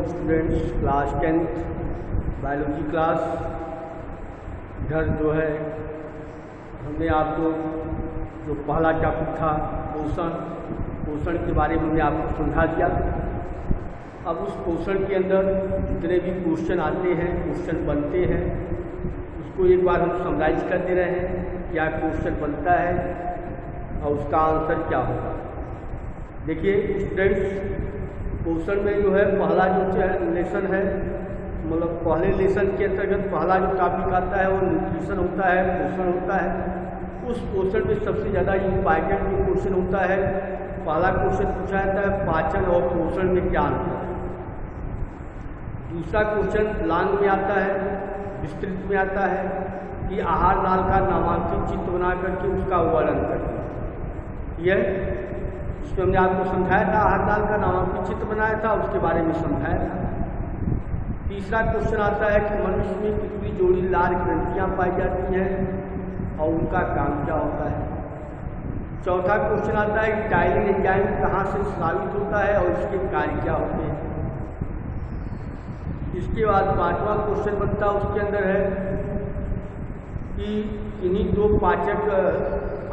Students, class 10th biology class. इधर जो है हमने आपको जो पहला टॉपिक था पोषण के बारे में हमने आपको समझा दिया। अब उस पोषण के अंदर जितने भी क्वेश्चन आते हैं, क्वेश्चन बनते हैं, उसको एक बार हम समराइज कर दे रहे हैं, क्या क्वेश्चन बनता है और उसका आंसर क्या होगा। देखिए स्टूडेंट्स, पोषण में जो है पहला जो लेसन है, मतलब पहले लेसन के अंतर्गत पहला जो टॉपिक आता है वो न्यूट्रिशन होता है, पोषण होता है। उस पोषण में सबसे ज़्यादा इम्पॉर्टेंट जो क्वेश्चन होता है, पहला क्वेश्चन पूछा जाता है पाचन और पोषण में क्या अंतर है। दूसरा क्वेश्चन लॉन्ग में आता है, विस्तृत में आता है कि आहार नाल का नामांकित चित्र बना करके उसका वर्णन करें। यह इसमें हमने आपको समझाया था, आहार नाल का नामांकित चित्र बनाया था, उसके बारे में समझाया था। तीसरा क्वेश्चन आता है कि मनुष्य में कितनी जोड़ी लाल ग्रंथियाँ पाई जाती हैं और उनका काम क्या होता है। चौथा क्वेश्चन आता है कि टाइलिन एंजाइम कहाँ से स्रावित होता है और उसके कार्य क्या होते हैं। इसके बाद पांचवा क्वेश्चन बनता है, उसके अंदर है कि इन्हीं दो पाचक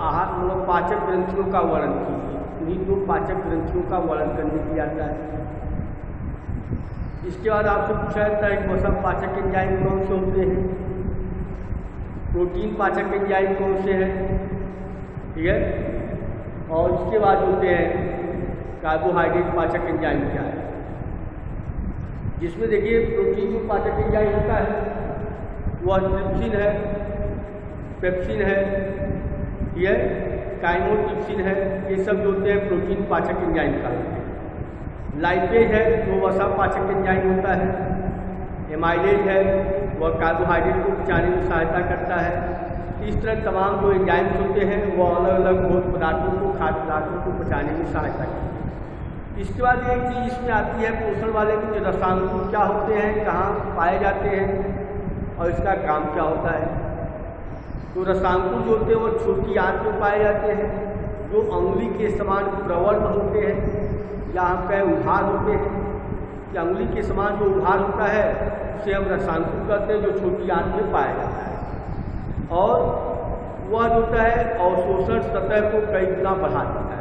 आहार मतलब पाचक ग्रंथियों का वर्णन कीजिए। इन्हीं दो पाचक ग्रंथियों का वर्णन करने के लिए आता है। इसके बाद आपसे पूछा जाता है कि वसा पाचक एंजाइम कौन से होते हैं, प्रोटीन पाचक एंजाइम कौन से हैं, ठीक है। और इसके बाद होते हैं कार्बोहाइड्रेट पाचक एंजाइम क्या है, जिसमें देखिए प्रोटीन जो पाचक एंजाइम होता है वह ट्रिप्सिन है, पेप्सिन है, यह काइमोट्रिप्सिन है, ये सब जो होते हैं प्रोटीन पाचक एंजाइम का होते हैं। लाइपेज है वो वसा पाचक एंजाइम होता है। एमाइलेज है वह कार्बोहाइड्रेट को पचाने में सहायता करता है। इस तरह तमाम जो एंजाइम्स होते हैं वो अलग अलग भोज्य पदार्थों को, खाद्य पदार्थों को पचाने में सहायता करते हैं। इसके बाद एक चीज़ इसमें आती है पोषण वाले में, रसायन क्या होते हैं, कहाँ पाए जाते हैं और इसका काम क्या होता है। तो रसायन जो होते हैं वो छोटी आंत में पाए जाते हैं, जो अंगुली के समान प्रवर्ण होते हैं, यहाँ पे उभार होते हैं कि अंगुली के समान जो उभार होता है उसे हम रसायन कहते हैं, जो छोटी आंत में पाया जाता है। और वह जो होता है अवशोषण सतह को कई गुना बढ़ा देता है।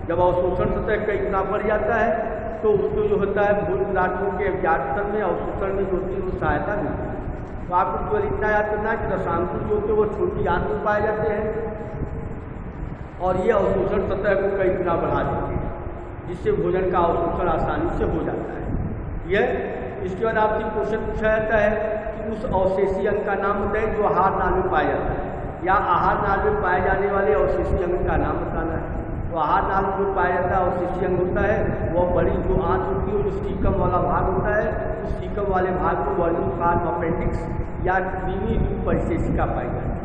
जब अवशोषण सतह कई गुना बढ़ जाता है तो उसको जो होता है भोज्य पदार्थों के अवजारण में, अवशोषण में जो होती है वो सहायता मिलती है। तो आपको केवल इतना याद करना है कि रसायन जो होते हैं वो छोटी आंत में पाए जाते हैं और ये अवशोषण सतह को कई गुना बढ़ा देते हैं, जिससे भोजन का अवशोषण आसानी से हो जाता है। यह इसके बाद आपसे क्वेश्चन पूछा जाता है कि उस अवशेषी अंग का नाम बताएं जो आहार नाल में पाया जाता है, या आहार नाल में पाए जाने वाले अवशेषी अंग का नाम बताना है। तो आहार नाल में जो पाया जाता है अवशेषी अंग होता है वह बड़ी जो आंत होती है, जो सीकम वाला भाग होता है, उस सीकम वाले भाग को वर्निंग फार्म अपेंडिक्स या क्रीमी रूप परिशेषिका पाई जाती है।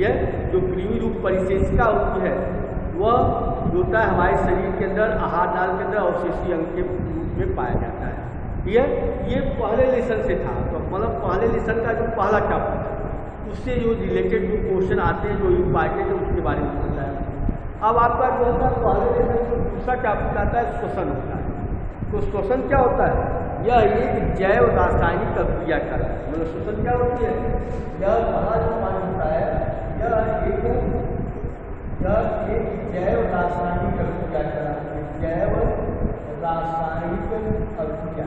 यह जो क्रीमी रूप परिशेषिका होती है वह जो होता है हमारे शरीर के अंदर आहार नाल के अंदर अवशेषी अंग के रूप में पाया जाता है। ये पहले लेसन से था, तो मतलब पहले लेसन का जो पहला टॉपिक है उससे जो रिलेटेड जो क्वेश्चन आते हैं, जो इम्पॉर्टेंट है, उसके बारे में होता है। अब आपका जो होता है पहले लेसन जो दूसरा टॉपिक आता है श्वसन होता है। तो श्वसन क्या होता है, यह एक जैव रासायनिक अभिक्रिया का है। मतलब श्वसन क्या होती है, यह पहला जो पानी होता है यह एक जैव रासायनिक अभिक्रिया कहलाती है। जैव रासायनिक अभिक्रिया,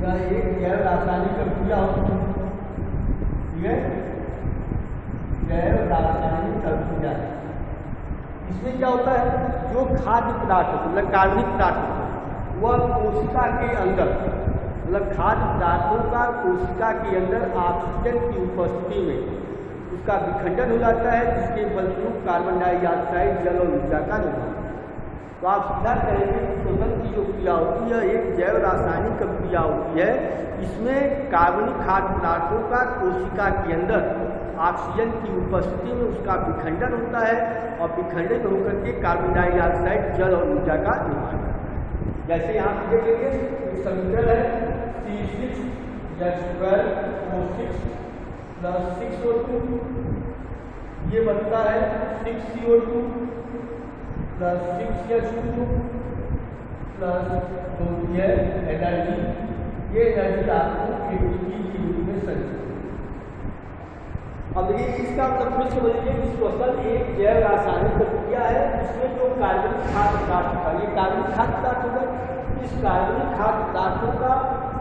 यह एक जैव रासायनिक अभिक्रिया होती है, ठीक है, जैव रासायनिक अभिक्रिया। इसमें क्या होता है, जो खाद्य पदार्थ होते मतलब कार्बनिक पदार्थ होते हैं वह कोशिका के अंदर, मतलब खाद्य पदार्थों का कोशिका के अंदर ऑक्सीजन की उपस्थिति में उसका विखंडन हो जाता है, जिसके फलस्वरूप कार्बन डाइऑक्साइड, जल और ऊर्जा का निर्माण। तो आप सीधा कहेंगे कि श्वसन की जो क्रिया होती है एक जैव रासायनिक क्रिया होती है। इसमें कार्बनिक खाद्य पदार्थों का कोशिका के अंदर ऑक्सीजन की उपस्थिति में उसका विखंडन होता है और विखंडित होकर के कार्बन डाइऑक्साइड, जल और ऊर्जा का निर्माण करता है। जैसे यहाँ पे देखेंगे समीकरण है C6H12O6 + 6O2, ये बनता है 6CO2 + 6H2 प्लस जो होती है एनर्जी, ये एनर्जी आपको एटीपी के रूप में संचित। अब देखिए इसका मतलब फिर समझिए कि श्वसन एक जैव रासायनिक प्रक्रिया है जिसमें जो कार्बनिक खाद्य पदार्थ होता है, ये कार्बनिक खाद्य पदार्थ होगा, इस कार्बनिक खाद्य पदार्थों का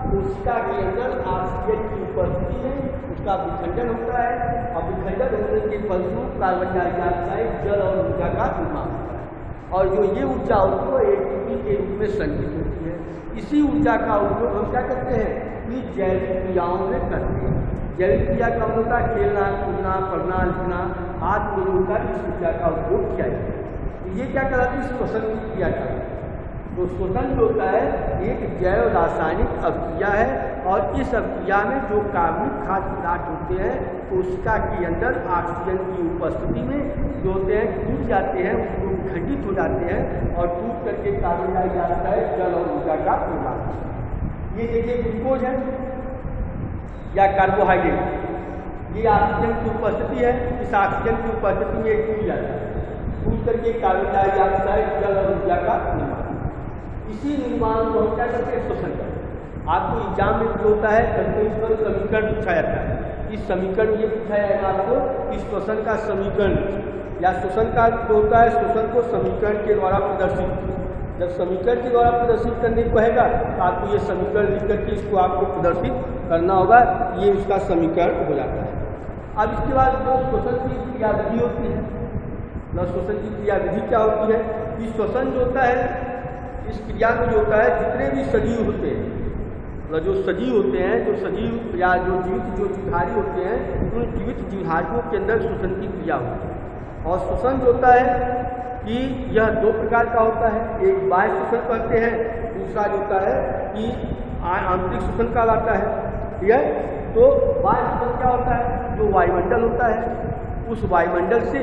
कोशिका के अंदर ऑक्सीजन की उपस्थिति में उसका विखंडन होता है और विखंडन होने के फलस्वरूप कार्बन डाइऑक्साइड, जल और ऊर्जा का निर्माण होता है और जो ये ऊर्जा होती है एटीपी के रूप में संचित होती है। इसी ऊर्जा का उपयोग हम क्या करते हैं कि जैविक क्रियाओं में करते हैं। जैविक क्रिया का होता है खेलना, कूदना, पढ़ना, लिखना आदि में होकर इस ऊर्जा का उपयोग किया जाता है। तो ये क्या कराती है, श्वसन की क्रिया कराती है। तो श्वसन जो होता है एक जैव रासायनिक अभिक्रिया है और इस अभिक्रिया में जो कार्बनिक खाद्य पदार्थ होते हैं कोशिका के अंदर ऑक्सीजन की उपस्थिति में जो होते हैं टूट जाते हैं, उसको विखंडित हो जाते हैं और टूट करके कार्बन डाइऑक्साइड, जल और ऊर्जा का निर्माण होता है। ये देखिए ग्लूकोज है या कार्बोहाइड्रेट, ये ऑक्सीजन की उपस्थिति है, इस ऑक्सीजन की उपस्थिति में टूट जाता है, टूट करके कार्बन डाइऑक्साइड, जल और ऊर्जा का निर्माण। इसी निर्माण को हम क्या करते हैं, श्वसन करते हैं। आपको एग्जाम में जो होता है कभी इस पर समीकरण पूछा जाता है, इस समीकरण ये पूछा जाएगा आपको कि श्वसन का समीकरण या श्वसन का जो होता है श्वसन को समीकरण के द्वारा प्रदर्शित, जब समीकरण के द्वारा प्रदर्शित करने को कहेगा तो आपको ये समीकरण लिख करके इसको आपको प्रदर्शित करना होगा, ये उसका समीकरण हो जाता है। अब इसके बाद जो श्वसन की क्रियाविधि होती है, न श्वसन की क्रियाविधि क्या होती है कि श्वसन जो होता है इस क्रिया में जो होता है जितने भी सजीव होते हैं, मतलब जो सजीव होते हैं, जो सजीव या जो जीवित जो जीवधारी होते हैं, उन जीवित जीवधारियों के अंदर श्वसन की क्रिया होती है। और श्वसन जो होता है कि यह दो प्रकार का होता है, एक बाह्य श्वसन कहते हैं, दूसरा जो होता है कि आंतरिक श्वसन कहलाता है। ठीक है, तो बाह्य श्वसन क्या होता है, जो वायुमंडल होता है उस वायुमंडल से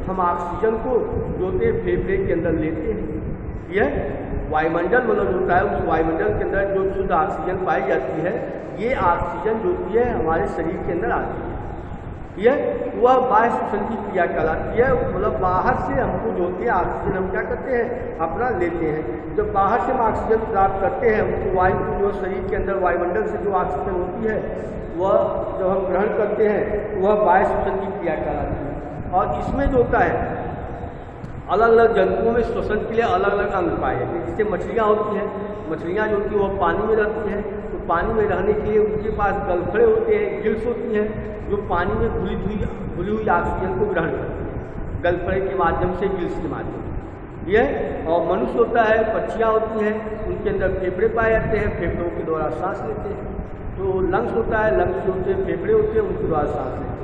हम ऑक्सीजन को जो होते फेफड़े के अंदर लेते हैं। यह वायुमंडल मतलब होता है उस वायुमंडल के अंदर जो शुद्ध ऑक्सीजन पाई जाती है, ये ऑक्सीजन जो होती है हमारे शरीर के अंदर आती है। यह वह बाह्य श्वसन की क्रिया कहलाती है, मतलब बाहर से हमको जो होती है ऑक्सीजन हम क्या करते हैं अपना लेते हैं। जब बाहर से हम ऑक्सीजन प्राप्त करते हैं उसको वायु जो शरीर के अंदर वायुमंडल से जो ऑक्सीजन होती है वह जब हम ग्रहण करते हैं वह बाह्य श्वसन की क्रिया कहलाती है। और इसमें जो होता है अलग अलग जंतुओं में श्वसन के लिए अलग अलग अंग पाए जाते हैं। जैसे मछलियाँ होती हैं, मछलियाँ जो होती हैं वह पानी में रहती हैं, तो पानी में रहने के लिए उनके पास गलफड़े होते हैं, गिल्स होती हैं जो पानी में घुली हुई ऑक्सीजन को ग्रहण करती हैं गलफड़े के माध्यम से, गिल्स के माध्यम से। यह और मनुष्य होता है, पक्षियाँ होती हैं, उनके अंदर फेफड़े पाए जाते हैं, फेफड़ों के द्वारा सांस लेते हैं। तो लंग्स होता है, लंग्स जो होते हैं फेफड़े होते हैं उनके द्वारा सांस लेते हैं।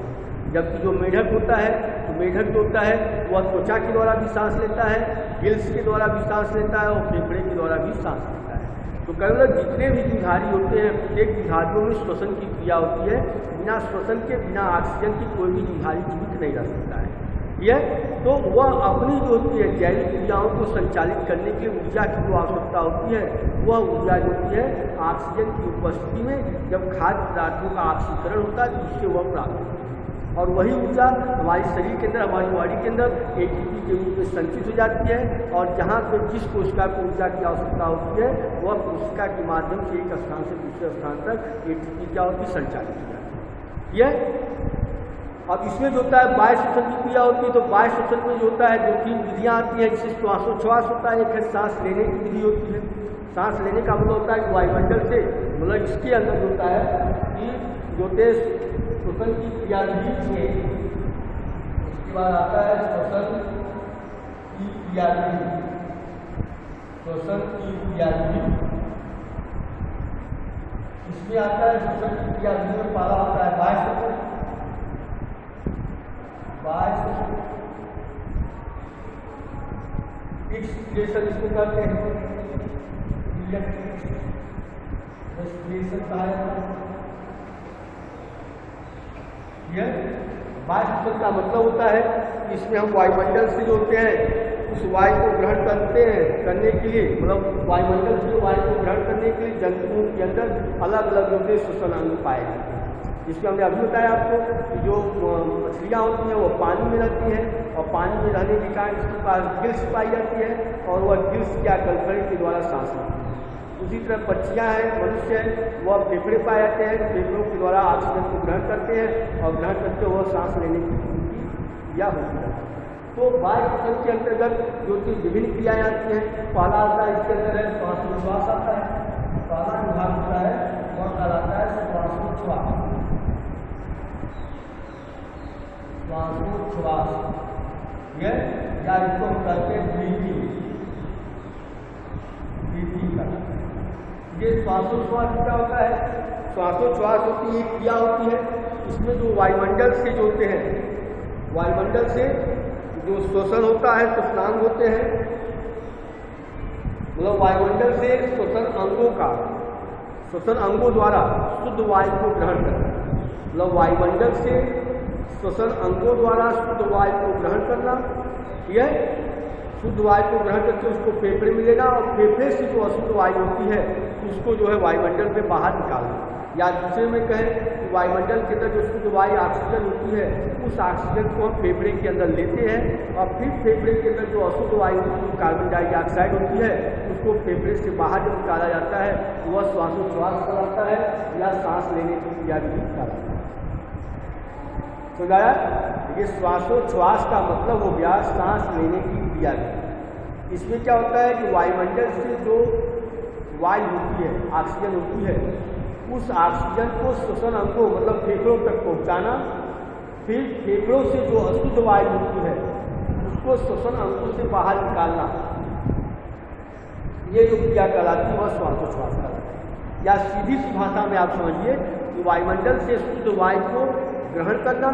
जबकि जो मेढक होता है तो मेढक जो होता है वह त्वचा के द्वारा भी सांस लेता है, गिल्स के द्वारा भी सांस लेता है और फेफड़े के द्वारा भी सांस लेता है। तो केवल जितने भी जीवधारी होते हैं प्रत्येक जीवधारियों में श्वसन की क्रिया होती है। बिना श्वसन के, बिना ऑक्सीजन की कोई भी जीवधारी जीवित नहीं रह सकता है। यह तो वह अपनी जो होती है जैविक क्रियाओं को संचालित करने के लिए ऊर्जा की जो आवश्यकता होती है वह ऊर्जा जो होती है ऑक्सीजन की उपस्थिति में जब खाद्य पदार्थों का ऑक्सीकरण होता है तो उससे वह प्राप्त होती है। और वही ऊर्जा हमारे शरीर के अंदर, हमारी बॉडी के अंदर एटीपी के रूप में संचित हो जाती है और जहाँ पे जिस कोशिका को ऊर्जा की आवश्यकता होती है वह कोशिका के माध्यम से एक स्थान से दूसरे स्थान तक एटीपी क्या होती है संचालित हो जाती है। यह अब इसमें जो होता है बाह्य श्वसन की क्रिया होती है। तो बाह्य श्वसन में जो होता है जो 3 विधियाँ आती हैं, जिससे श्वासोच्छ्वास होता है, एक है सांस लेने की विधि होती है। सांस लेने का मतलब होता है कि वायुमंडल से, मतलब इसके अंदर होता है कि जो श्वसन की क्रियाविधि से इसके बाद आता है श्वसन की क्रियाविधि। श्वसन की क्रियाविधि इसमें आता है श्वसन की क्रियाविधि में पहला होता है बाह्य श्वसन। बाह्य श्वसन एक्सप्रेशन इसको करते हैं, रेस्पिरेशन कहा जाता है। यह बाह्य श्वसन का मतलब होता है कि इसमें हम वायुमंडल से जो होते हैं उस वायु को ग्रहण करते हैं करने के लिए, मतलब वायुमंडल से वायु को ग्रहण करने के लिए जंतुओं के अंदर अलग अलग जो है श्वसन अंग पाए जाते हैं। जिसमें हमने अभी बताया आपको कि जो मछलियाँ होती हैं वो पानी में रहती हैं और पानी में रहने के कारण इसके पास गिल्स पाई जाती है और वह गिल्स क्या गलफड़े के द्वारा सांस लेती है। उसी तरह पक्षियाँ हैं, मनुष्य हैं, वह फेफड़े पाए जाते हैं, फेफड़ों के द्वारा ऑक्सीजन को ग्रहण करते हैं और ग्रहण करके वह सांस लेने की क्रिया होती है। तो वायु श्वसन के अंतर्गत जो कि विभिन्न क्रियाएँ आती हैं, पहला आता है इसके अंदर है श्वासोच्छ्वास आता है, पहला विभाग होता है वह कहलाता है श्वासोच्छ्वास। श्वासोच्छ्वास यह या इसको हम कहते हैं ब्रीथिंग करना। ये श्वासोच्छ्वास क्या होता है? श्वासोच्छ्वास होती है क्रिया होती है, इसमें जो वायुमंडल से जोड़ते हैं, वायुमंडल से जो श्वसन होता है, श्वसनांग होते हैं, मतलब वायुमंडल से श्वसन अंगों का, श्वसन अंगों द्वारा शुद्ध वायु को ग्रहण करना, मतलब वायुमंडल से श्वसन अंगों द्वारा शुद्ध वायु को ग्रहण करना, यह शुद्ध वायु को ग्रहण करके उसको फेफड़े में लेना और फेफड़े से जो अशुद्ध वायु होती है उसको जो है वायुमंडल में बाहर निकालना। या दूसरे में कहें कि वायुमंडल के अंदर जो शुद्ध वायु ऑक्सीजन होती है उस ऑक्सीजन को हम फेफड़े के अंदर लेते हैं और फिर फेफड़े के अंदर जो अशुद्ध वायु कार्बन डाइऑक्साइड होती है उसको फेफड़े से बाहर जब निकाला जाता है वह श्वासोच्छ्वास कहलाता है या सांस लेने की क्रिया भी कहलाता है। समझाया? ये श्वासोच्छ्वास का मतलब हो गया सांस लेने की क्रिया। इसमें क्या होता है कि वायुमंडल से जो वायु होती है, ऑक्सीजन होती है, उस ऑक्सीजन को श्वसन अंगों मतलब फेफड़ों तक पहुंचाना, फिर फेफड़ों से जो अशुद्ध वायु होती है उसको श्वसन अंगों से बाहर निकालना, ये जो क्रिया कहलाती है वह श्वासोच्छ्वास कहलाती है। या सीधी सी भाषा में आप समझिए कि वायुमंडल से शुद्ध वायु को ग्रहण करना,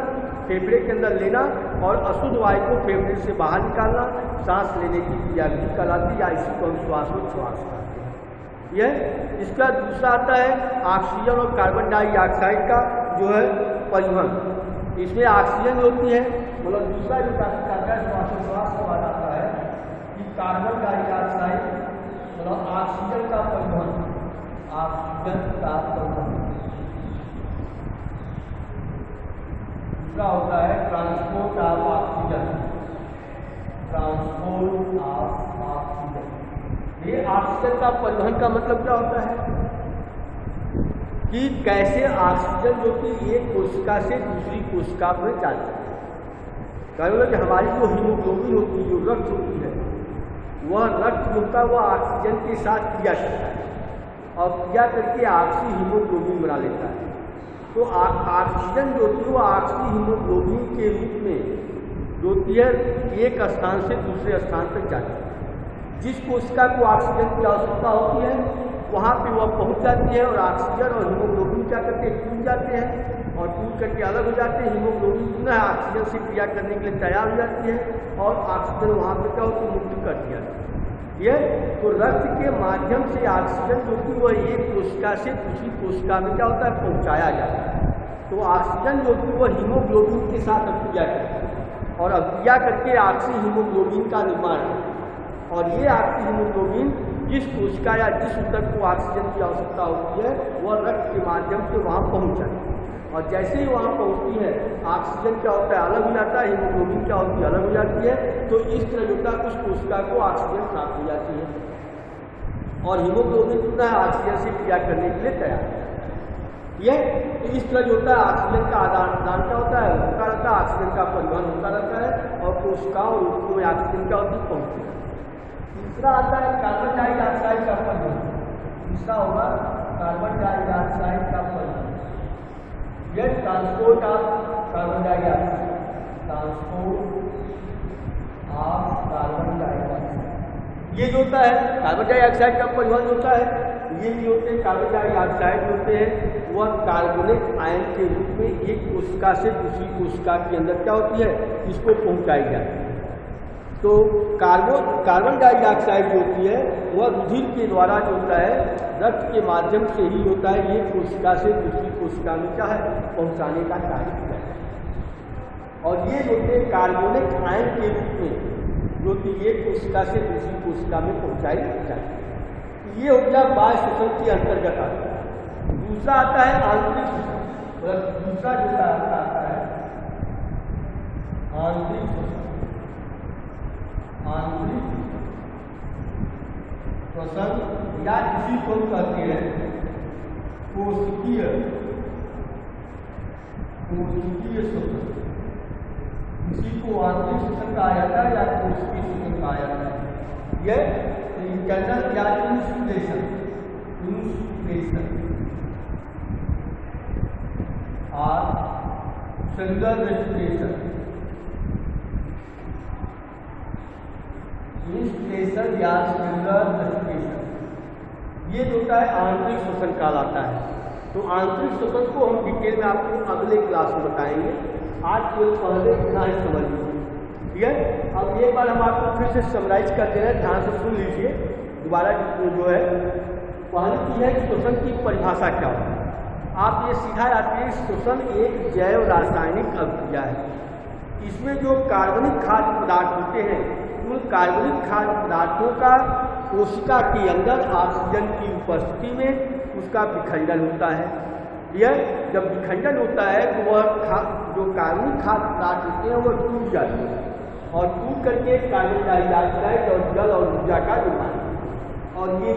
फेफड़े के अंदर लेना और अशुद्ध वायु को फेफड़े से बाहर निकालना, सांस लेने की क्रिया भी कहलाती या इसी को हम श्वासोच्छ्वास कहते हैं। यह इसका दूसरा आता है ऑक्सीजन और कार्बन डाइऑक्साइड का जो है परिवहन। इसमें ऑक्सीजन होती है, मतलब दूसरा जो टॉपिक आता है श्वासोच्छ्वास के बाद आता है कि कार्बन डाइऑक्साइड मतलब ऑक्सीजन का परिवहन, ऑक्सीजन का परिवहन। होता है transport of oxygen, transport of oxygen. ये ऑक्सीजन का परिवहन का मतलब क्या होता है कि कैसे ऑक्सीजन जो कि एक कोशिका से दूसरी कोशिका में जाती है। कहते कि हमारी जो हीमोग्लोबिन होती है, जो रक्त होती है, वह रक्त होता है वह ऑक्सीजन के साथ क्रिया करता है और क्रिया करके ऑक्सी हीमोग्लोबिन बना लेता है। तो ऑक्सीजन जो होती है वो ऑक्सी हीमोग्लोबिन के रूप में जो होती है एक स्थान से दूसरे स्थान तक जाती है। जिस कोशिका को ऑक्सीजन की आवश्यकता होती है वहाँ पे वह पहुँच जाती है और ऑक्सीजन और हीमोग्लोबिन क्या करते हैं, टूट जाते हैं और टूट करके अलग हो जाते हैं। हीमोग्लोबिन पुनः ऑक्सीजन से क्रिया करने के लिए तैयार हो जाती है और ऑक्सीजन वहाँ पर क्या होती है, मुक्त कर दिया जाता है। यह तो रक्त के माध्यम से ऑक्सीजन जो कि वह एक कोशिका से दूसरी कोशिका में क्या होता है, पहुंचाया जाता है। तो ऑक्सीजन जो कि वह हीमोग्लोबिन के साथ अभिक्रिया करती है और अभिक्रिया करके ऑक्सी हीमोग्लोबिन का निर्माण है और ये ऑक्सी हीमोग्लोबिन जिस कोशिका या जिस ऊतक को ऑक्सीजन की आवश्यकता होती है वह रक्त के माध्यम से वहाँ पहुँच जाती है और जैसे ही वहाँ पहुँचती है ऑक्सीजन क्या होता है, अलग हो जाता है, हीमोग्लोबिन क्या होती है, अलग हो जाती है। तो इस तरह जो होता है उस कोशिका को ऑक्सीजन प्राप्त हो जाती है और हीमोग्लोबिन पुनः ऑक्सीजन से क्रिया करने के लिए तैयार है। यह इस तरह जो होता है ऑक्सीजन का आदान प्रदान क्या होता है, होता रहता है, ऑक्सीजन का परिवहन होता रहता है और कोशिकाओं और ऊतकों में ऑक्सीजन क्या होती है, पहुँचती है। तीसरा आता है कार्बन डाइऑक्साइड का परिवहन। तीसरा होगा कार्बन डाइऑक्साइड का परिवहन। यह transport of carbon dioxide, transport of carbon dioxide. ये जो होता है कार्बन डाइऑक्साइड का परिवहन होता है, ये भी होते हैं कार्बन डाइऑक्साइड होते हैं वह कार्बोनिक आयन के रूप में एक कोशिका से दूसरी कोशिका के अंदर क्या होती है, इसको पहुंचाई जाती है। तो कार्बन डाइऑक्साइड जो होती है वह रुधिर के द्वारा जो होता है रक्त के माध्यम से ही होता है ये कोशिका से दूसरी कोशिका में क्या है, पहुंचाने का कार्य किया है। और ये जो होते कार्बोनिक आयन के रूप में जो कि एक कोशिका से दूसरी कोशिका में पहुंचाई जाती है। ये हो गया बाह्य श्वसन के अंतर्गत आता है। दूसरा आता है आंतरिक श्वसन, दूसरा जो आता है आंतरिक श्वसन या इसी को कहते हैं कोशिकीय श्वसन। इसी को आंतरिक श्वसन कहा जाता है या कोशिकीय श्वसन कहा जाता है। यह इंटरनल या इंसुलेशन और सेलुलर रेस्पिरेशन या सेलुलर रेस्पिरेशन, ये जो होता है आंतरिक श्वसन कहलाता है। तो आंतरिक श्वसन को हम डिटेल में आपको अगले क्लास में बताएंगे। आज केवल पहले इतना ही समझ लीजिए, ठीक है। अब एक बार हम आपको फिर से समराइज करते हैं, ध्यान से सुन लीजिए दोबारा। जो है पहली चीज है कि श्वसन की परिभाषा क्या होती है। आप ये सीधा आते हैं, श्वसन एक जैव रासायनिक अभिक्रिया है। इसमें जो कार्बनिक खाद्य पदार्थ होते हैं, उन कार्बनिक खाद्य पदार्थों का कोशिका के अंदर ऑक्सीजन की उपस्थिति में उसका विखंडन होता है। यह जब विखंडन होता है तो वह जो कार्बनिक खाद्य पदार्थ होते हैं वह टूट जाते हैं और टूट करके कार्बन डाइऑक्साइड और जल और ऊर्जा का निर्माण। और ये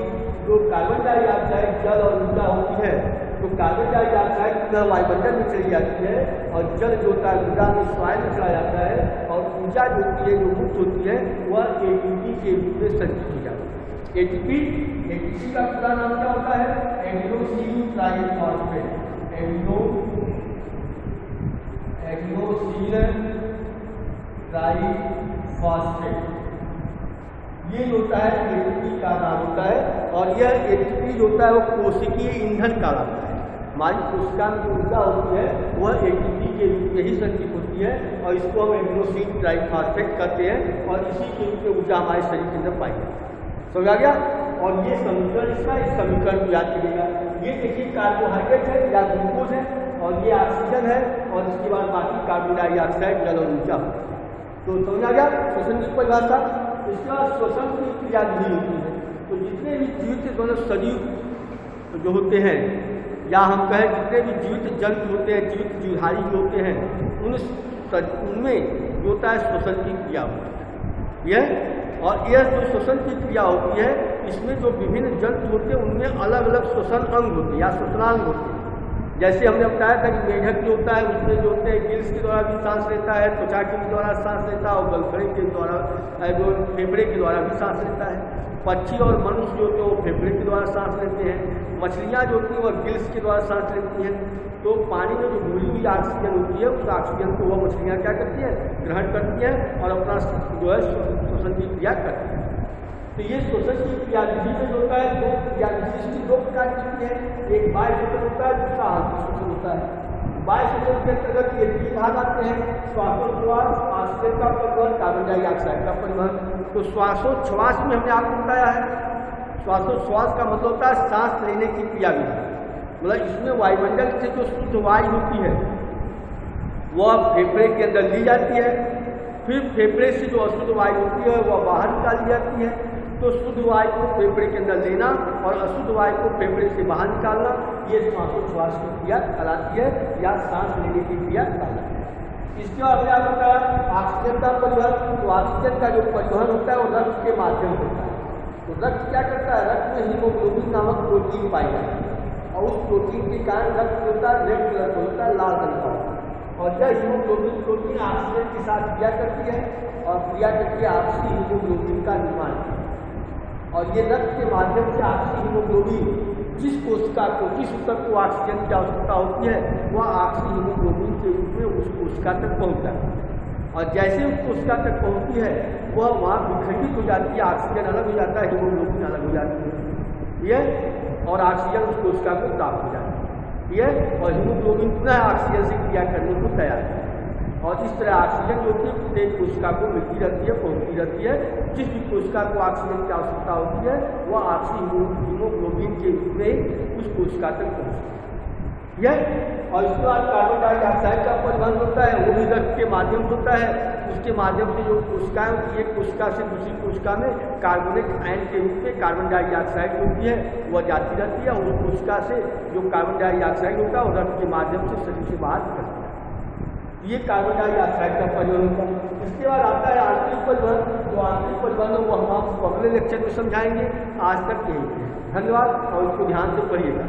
जो कार्बन डाइऑक्साइड, जल और ऊर्जा होती है, तो कार्बन डाइऑक्साइड पुनः वायुमंडल में चली जाती है और जल जो होता है मृदा में सॉइल में चला जाता है और ऊर्जा जो होती है, जो मुक्त होती है, वह एटीपी के रूप में संचित हो जाती है। एटीपी का पूरा नाम क्या होता है? Adenosine triphosphate. एडिनोसिन ट्राइफॉस्फेट, ये होता है एटीपी का नाम होता है। और यह एटीपी जो होता है वो कोशिकीय ईंधन का होता है। हमारी कोशिका में जो ऊर्जा होती है वह एटीपी के रूप में ही संचित होती है और इसको हम एडिनोसिन ट्राइफॉस्फेट कहते हैं और इसी के रूप में ऊर्जा हमारे शरीर के अंदर पाई जाती है। समझ आ गया? और ये समीकरण इसका, इस समीकरण को याद करिएगा। ये देखिए कार्बोहाइड्रेट है या ग्लूकोज है और ये ऑक्सीजन है और इसके बाद बाकी कार्बन डाइऑक्साइड, जल और ऊर्जा। तो समझ आ गया श्वसन की परिभाषा। इसके बाद श्वसन की क्रिया विधि होती है। तो जितने भी जीवित दोनों सजीव जो होते हैं या हम कहें जितने भी जीवित जंतु होते हैं, जीवित जीवधारी जो होते हैं, उनमें जो होता है श्वसन की क्रिया होती है। यह और यह जो श्वसन की क्रिया होती है, इसमें जो विभिन्न जंतु होते हैं उनमें अलग अलग श्वसन अंग होते हैं या श्वसनांग होते हैं। जैसे हमने बताया था कि मेढक जो होता है उसमें जो होते हैं गिल्स के द्वारा भी सांस लेता है, त्वचा के द्वारा सांस लेता है और गलफड़े के द्वारा, जो फेफड़े के द्वारा भी सांस लेता है। पक्षी और मनुष्य जो होते हैं वो फेफड़े के द्वारा सांस लेते हैं। मछलियाँ जो होती हैं वह गिल्स के द्वारा सांस लेती हैं। तो पानी में जो घुली हुई ऑक्सीजन होती है उस ऑक्सीजन को वह मछलियाँ क्या करती हैं? ग्रहण करती हैं और अपना जो है श्वसन की क्रिया करती हैं। तो ये श्वसन की क्रिया विधि में जो होता है दो क्रिया विधि इसकी दो प्रकार की है। एक बाह्य श्वसन होता है, दूसरा आंतरिक श्वसन होता है। बाह्य श्वसन के अंतर्गत ये तीन भाग आते हैं: श्वासोच्छ्वास, ऑक्सीजन का परिवहन, कार्बन डाइऑक्साइड का परिवहन। तो श्वासोच्छ्वास में हमने आपको बताया है, श्वासोच्छ्वास का मतलब होता है सांस लेने की क्रिया विधि। मतलब इसमें वायुमंडल से जो शुद्ध वायु होती है वह फेफड़े के अंदर ली जाती है, फिर फेफड़े से जो अशुद्ध वायु होती है वह बाहर निकाली जाती है। तो शुद्ध वायु को फेफड़े के अंदर लेना और अशुद्ध वायु को फेफड़े से बाहर निकालना, ये श्वासोच्छ्वास की क्रिया कहलाती है या सांस लेने की क्रिया कहलाती है। इसके बाद हमने आपको कहा ऑक्सीजन का परिवहन। तो ऑक्सीजन का जो परिवहन होता है वो रक्त के माध्यम से होता है। तो रक्त क्या करता है? रक्त में हीमोग्लोबिन नामक प्रोटीन पाई जाती है और उस प्रोटीन के कारण रक्त होता है रेड कलर का होता है, लाल रंग का होता है। और यह हीमोग्लोबिन प्रोटीन ऑक्सीजन के साथ क्रिया करती है और क्रिया करके आपसी हीमोग्लोबिन का निर्माण करती है। और ये रक्त के माध्यम से आपसी हीमोग्लोबिन जिस कोशिका को, जिस ऊतक को ऑक्सीजन की आवश्यकता होती है वह आपसी हीमोग्लोबिन के रूप में उस कोशिका तक पहुँचता है। और जैसे उस कोशिका तक पहुँचती है वह वहाँ विखंडित हो जाती है, ऑक्सीजन अलग हो जाता है, हीमोग्लोबिन अलग हो जाती है। यह और ऑक्सीजन उस कोशिका को प्राप्त हो जाती है। यह और हीमोग्लोबिन पुनः ऑक्सीजन से क्रिया करने को तैयार है। और इस तरह ऑक्सीजन जो होती है प्रत्येक कोशिका को मिलती रहती है, पहुँचती रहती है। जिस भी कोशिका को ऑक्सीजन की आवश्यकता होती है वह आपसी हीमोग्लोबिन के रूप में उस कोशिका तक पहुँचती है। यह और इसके बाद कार्बन डाइऑक्साइड का परिवहन होता है, वो भी रक्त के माध्यम से होता है। उसके माध्यम से जो कोशिकाएं होती है, एक कोशिका से दूसरी कोशिका में कार्बोनेट आयन के रूप में कार्बन डाइऑक्साइड होती है वह जाती रहती है। उस कोशिका से जो कार्बन डाइऑक्साइड होता है वो रक्त के माध्यम से शरीर से बाहर निकलता है। ये कार्बन डाइऑक्साइड का परिवहन होता है। इसके बाद आता है आंतरिक परिवहन। जो आंतरिक परिवहन है वो हम आपको अगले लेक्चर में समझाएंगे। आज तक यही है, धन्यवाद और इसको ध्यान से पढ़िएगा।